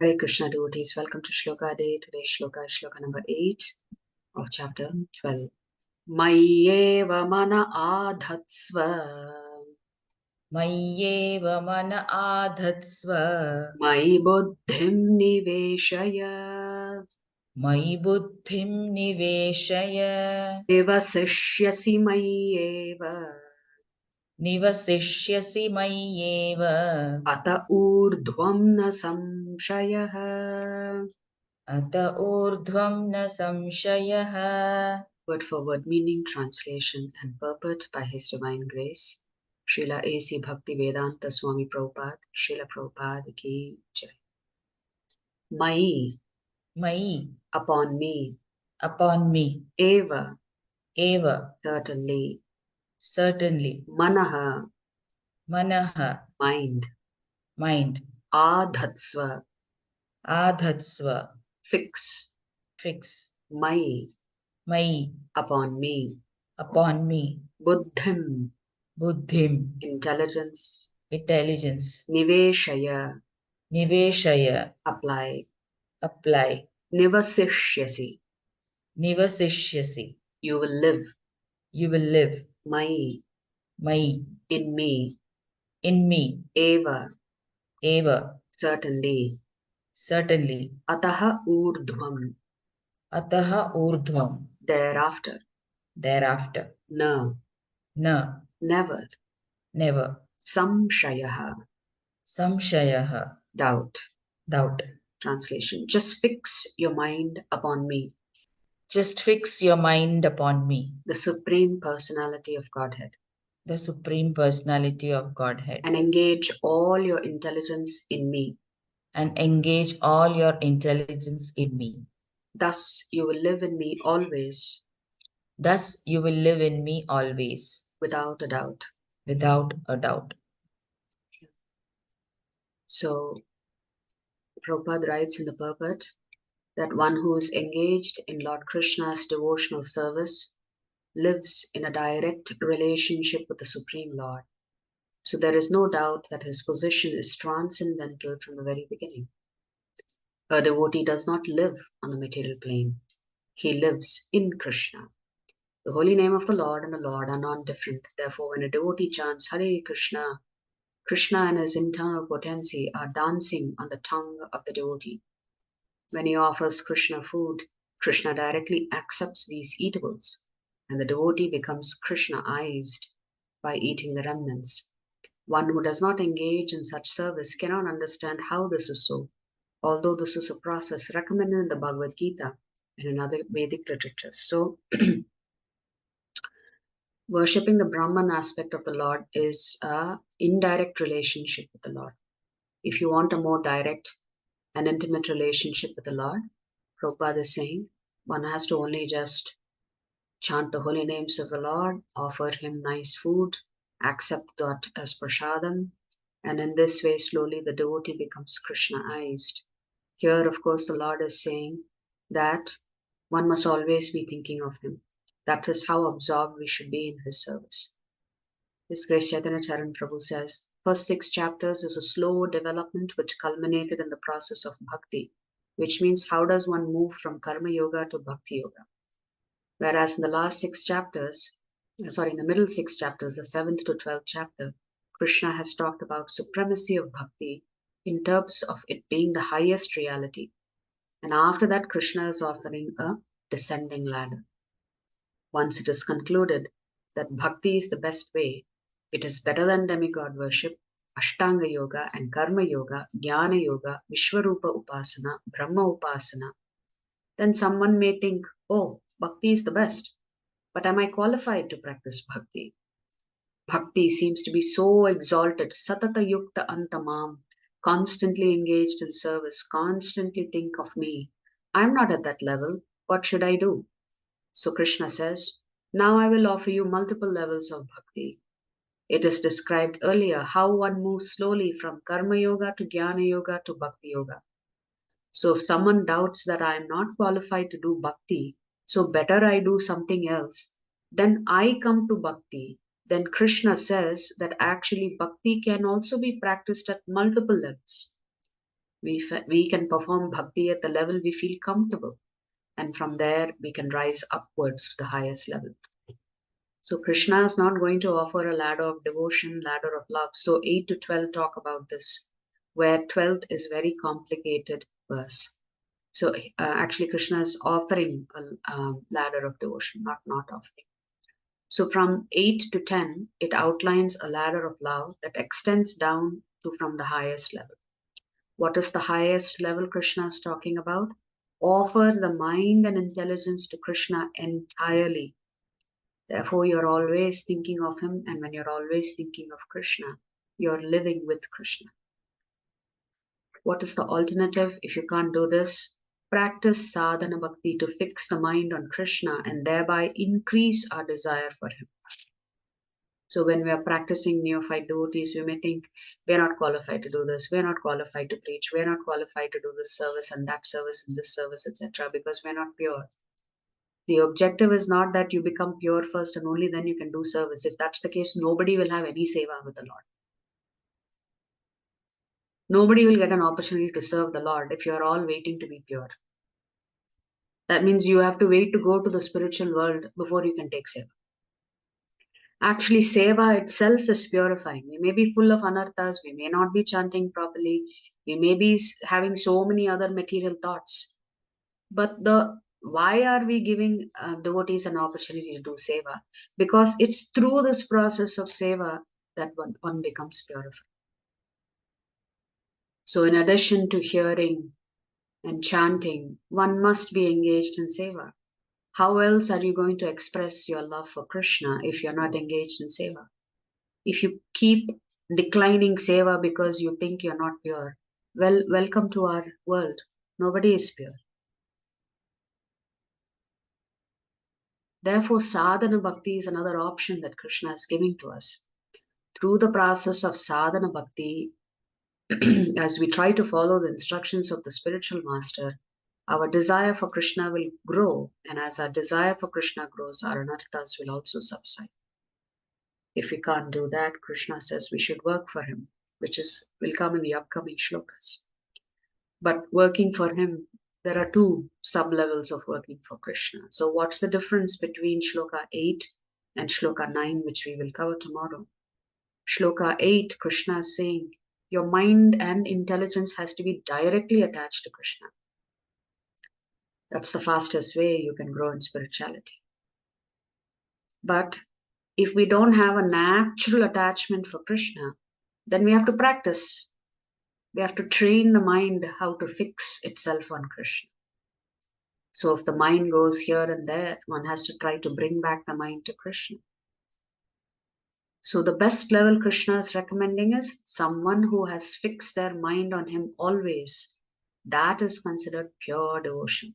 Hare Krishna devotees, welcome to Shloka Day. Today's Shloka is Shloka number 8 of chapter 12. Mayyeva mana adhatsva. Mayyeva mana adhatsva. Mayi buddhim niveshaya. Mayi buddhim niveshaya. Nivasishyasi mayyeva. Nivasishyasi mayyeva. Ata urdhvam na samshayaha. Ata urdhvam na samshayaha. Word for word meaning, translation and purport by His Divine Grace, Srila A.C. Bhaktivedanta Swami Prabhupada, Srila Prabhupada ki jai. Mai, Mayi, upon me, upon me. eva, Eva, certainly, certainly. manaha, Manaha, mind, mind. adhatsva, Adhatsva, fix, fix. mai, Mayi, upon me, upon me. buddhim, Buddhim, intelligence, intelligence. niveshaya, Niveshaya, apply, apply. nivasishyasi, Nivasishyasi, you will live, you will live. mai, Mayi, in me, in me. eva, Eva, certainly, certainly. ataha urdhvam, Ataha urdhvam, thereafter, thereafter. na, Na, never, never. samshayaha, Samshayaha, doubt. doubt. Translation, just fix your mind upon me, Just fix your mind upon me, the Supreme Personality of Godhead, the Supreme Personality of Godhead, and engage all your intelligence in me. and engage all your intelligence in me. Thus you will live in me always, Thus you will live in me always, without a doubt. without a doubt. So, Prabhupada writes in the purport that one who is engaged in Lord Krishna's devotional service lives in a direct relationship with the Supreme Lord. So there is no doubt that his position is transcendental from the very beginning. A devotee does not live on the material plane. He lives in Krishna. The holy name of the Lord and the Lord are non-different. Therefore, when a devotee chants Hare Krishna, Krishna and his internal potency are dancing on the tongue of the devotee. When he offers Krishna food, Krishna directly accepts these eatables, and the devotee becomes Krishna-ized by eating the remnants. One who does not engage in such service cannot understand how this is so, although this is a process recommended in the Bhagavad Gita and in other Vedic literatures. So, worshipping the Brahman aspect of the Lord is an indirect relationship with the Lord. If you want a more direct and intimate relationship with the Lord, Prabhupada is saying, one has to only just chant the holy names of the Lord, offer him nice food, accept that as prasadam, and in this way slowly the devotee becomes Krishna-ized. Here, of course, the Lord is saying that one must always be thinking of him. That is how absorbed we should be in his service. His Grace Chaitanya Charan Prabhu says, first 6 chapters is a slow development which culminated in the process of bhakti, which means how does one move from karma yoga to bhakti yoga. Whereas in the last 6 chapters, in the middle 6 chapters, the 7th to 12th chapter, Krishna has talked about supremacy of bhakti in terms of it being the highest reality. And after that, Krishna is offering a descending ladder. Once it is concluded that bhakti is the best way, it is better than demigod worship, Ashtanga Yoga and Karma Yoga, Jnana Yoga, Vishwarupa Upasana, Brahma Upasana, then someone may think, oh, bhakti is the best. But am I qualified to practice bhakti? Bhakti seems to be so exalted, satata yukta antamam, constantly engaged in service, constantly think of me. I'm not at that level. What should I do? So Krishna says, now I will offer you multiple levels of bhakti. It is described earlier how one moves slowly from karma yoga to jnana yoga to bhakti yoga. So if someone doubts that I am not qualified to do bhakti, so better I do something else, then I come to bhakti. Then Krishna says that actually bhakti can also be practiced at multiple levels. We can perform bhakti at the level we feel comfortable. And from there, we can rise upwards to the highest level. So Krishna is not going to offer a ladder of devotion, ladder of love. So 8 to 12 talk about this, where 12th is very complicated verse. So actually Krishna is offering a ladder of devotion, not offering. So from 8 to 10, it outlines a ladder of love that extends down to from the highest level. What is the highest level Krishna is talking about? Offer the mind and intelligence to Krishna entirely. Therefore, you're always thinking of him, and when you're always thinking of Krishna, you're living with Krishna. What is the alternative if you can't do this? Practice sadhana bhakti to fix the mind on Krishna and thereby increase our desire for him. So when we are practicing neophyte devotees, we may think we are not qualified to do this, we are not qualified to preach, we are not qualified to do this service and that service and this service, etc., because we are not pure. The objective is not that you become pure first and only then you can do service. If that's the case, nobody will have any seva with the Lord. Nobody will get an opportunity to serve the Lord if you are all waiting to be pure. That means you have to wait to go to the spiritual world before you can take seva. Actually, seva itself is purifying. We may be full of anarthas, we may not be chanting properly, we may be having so many other material thoughts. But why are we giving devotees an opportunity to do seva? Because it's through this process of seva that one becomes purified. So in addition to hearing and chanting, one must be engaged in seva. How else are you going to express your love for Krishna if you're not engaged in seva? If you keep declining seva because you think you're not pure, well, welcome to our world. Nobody is pure. Therefore, sadhana bhakti is another option that Krishna is giving to us. Through the process of sadhana bhakti, as we try to follow the instructions of the spiritual master, our desire for Krishna will grow, and as our desire for Krishna grows, our anarthas will also subside. If we can't do that, Krishna says we should work for him, which will come in the upcoming shlokas. But working for him, there are two sub-levels of working for Krishna. So what's the difference between shloka 8 and shloka 9, which we will cover tomorrow? Shloka 8, Krishna is saying, your mind and intelligence has to be directly attached to Krishna. That's the fastest way you can grow in spirituality. But if we don't have a natural attachment for Krishna, then we have to practice. We have to train the mind how to fix itself on Krishna. So if the mind goes here and there, one has to try to bring back the mind to Krishna. So the best level Krishna is recommending is someone who has fixed their mind on him always. That is considered pure devotion.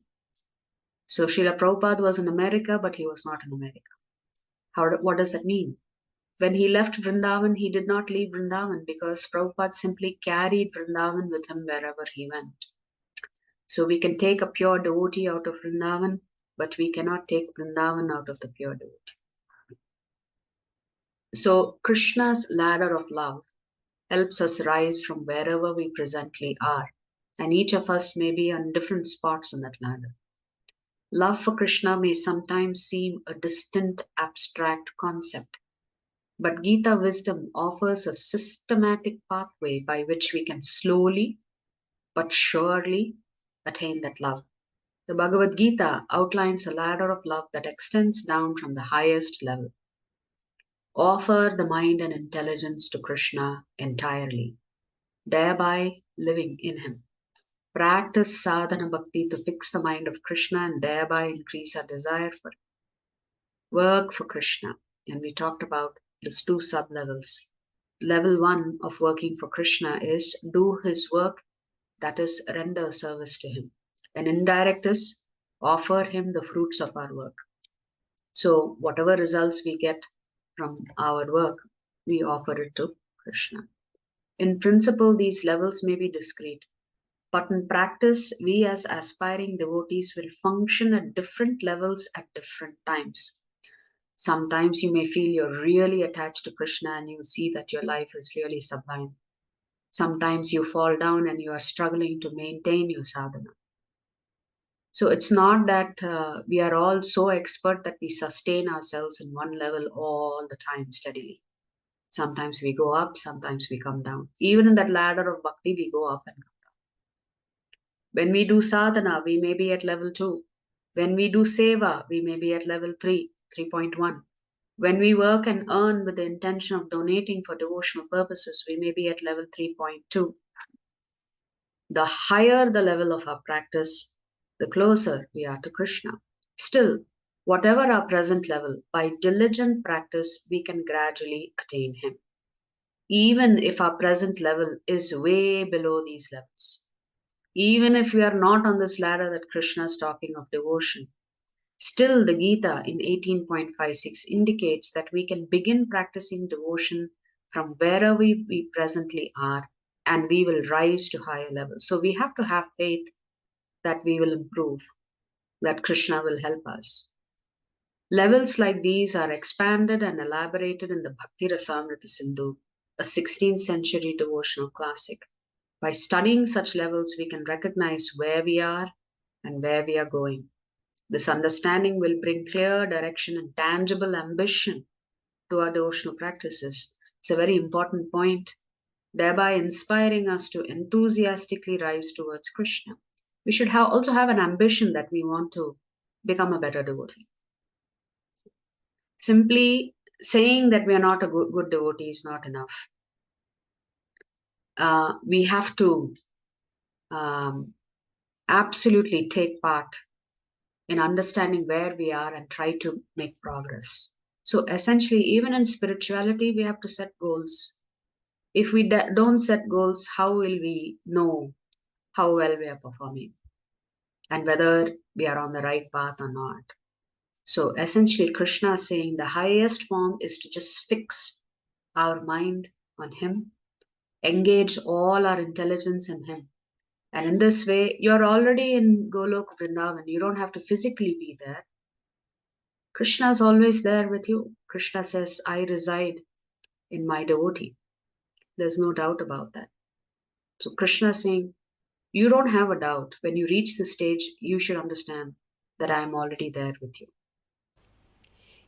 So Srila Prabhupada was in America, but he was not in America. What does that mean? When he left Vrindavan, he did not leave Vrindavan because Prabhupada simply carried Vrindavan with him wherever he went. So we can take a pure devotee out of Vrindavan, but we cannot take Vrindavan out of the pure devotee. So Krishna's ladder of love helps us rise from wherever we presently are, and each of us may be on different spots on that ladder. Love for Krishna may sometimes seem a distant, abstract concept, but Gita wisdom offers a systematic pathway by which we can slowly but surely attain that love. The Bhagavad Gita outlines a ladder of love that extends down from the highest level. Offer the mind and intelligence to Krishna entirely, thereby living in him. Practice sadhana bhakti to fix the mind of Krishna and thereby increase our desire for it. Work for Krishna. And we talked about these two sub-levels. Level 1 of working for Krishna is do his work, that is, render service to him. And indirect is offer him the fruits of our work. So whatever results we get from our work, we offer it to Krishna. In principle, these levels may be discrete, but in practice, we as aspiring devotees will function at different levels at different times. Sometimes you may feel you're really attached to Krishna and you see that your life is really sublime. Sometimes you fall down and you are struggling to maintain your sadhana. So it's not that we are all so expert that we sustain ourselves in one level all the time steadily. Sometimes we go up, sometimes we come down. Even in that ladder of bhakti, we go up and come down. When we do sadhana, we may be at level 2. When we do seva, we may be at level 3, 3.1. When we work and earn with the intention of donating for devotional purposes, we may be at level 3.2. The higher the level of our practice, the closer we are to Krishna. Still, whatever our present level, by diligent practice, we can gradually attain Him. Even if our present level is way below these levels, even if we are not on this ladder that Krishna is talking of devotion, still the Gita in 18.56 indicates that we can begin practicing devotion from wherever we presently are, and we will rise to higher levels. So we have to have faith that we will improve, that Krishna will help us. Levels like these are expanded and elaborated in the Bhakti Rasamrita Sindhu, a 16th century devotional classic. By studying such levels, we can recognize where we are and where we are going. This understanding will bring clear direction and tangible ambition to our devotional practices. It's a very important point, thereby inspiring us to enthusiastically rise towards Krishna. We should also have an ambition that we want to become a better devotee. Simply saying that we are not a good devotee is not enough. We have to absolutely take part in understanding where we are and try to make progress. So essentially, even in spirituality, we have to set goals. If we don't set goals, how will we know how well we are performing and whether we are on the right path or not? So essentially, Krishna is saying the highest form is to just fix our mind on Him, engage all our intelligence in Him. And in this way, you're already in Golok Vrindavan. You don't have to physically be there. Krishna is always there with you. Krishna says, I reside in my devotee. There's no doubt about that. So Krishna is saying, you don't have a doubt. When you reach the stage, you should understand that I am already there with you.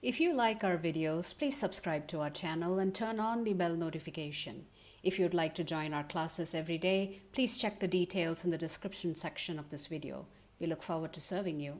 If you like our videos, please subscribe to our channel and turn on the bell notification. If you'd like to join our classes every day, please check the details in the description section of this video. We look forward to serving you.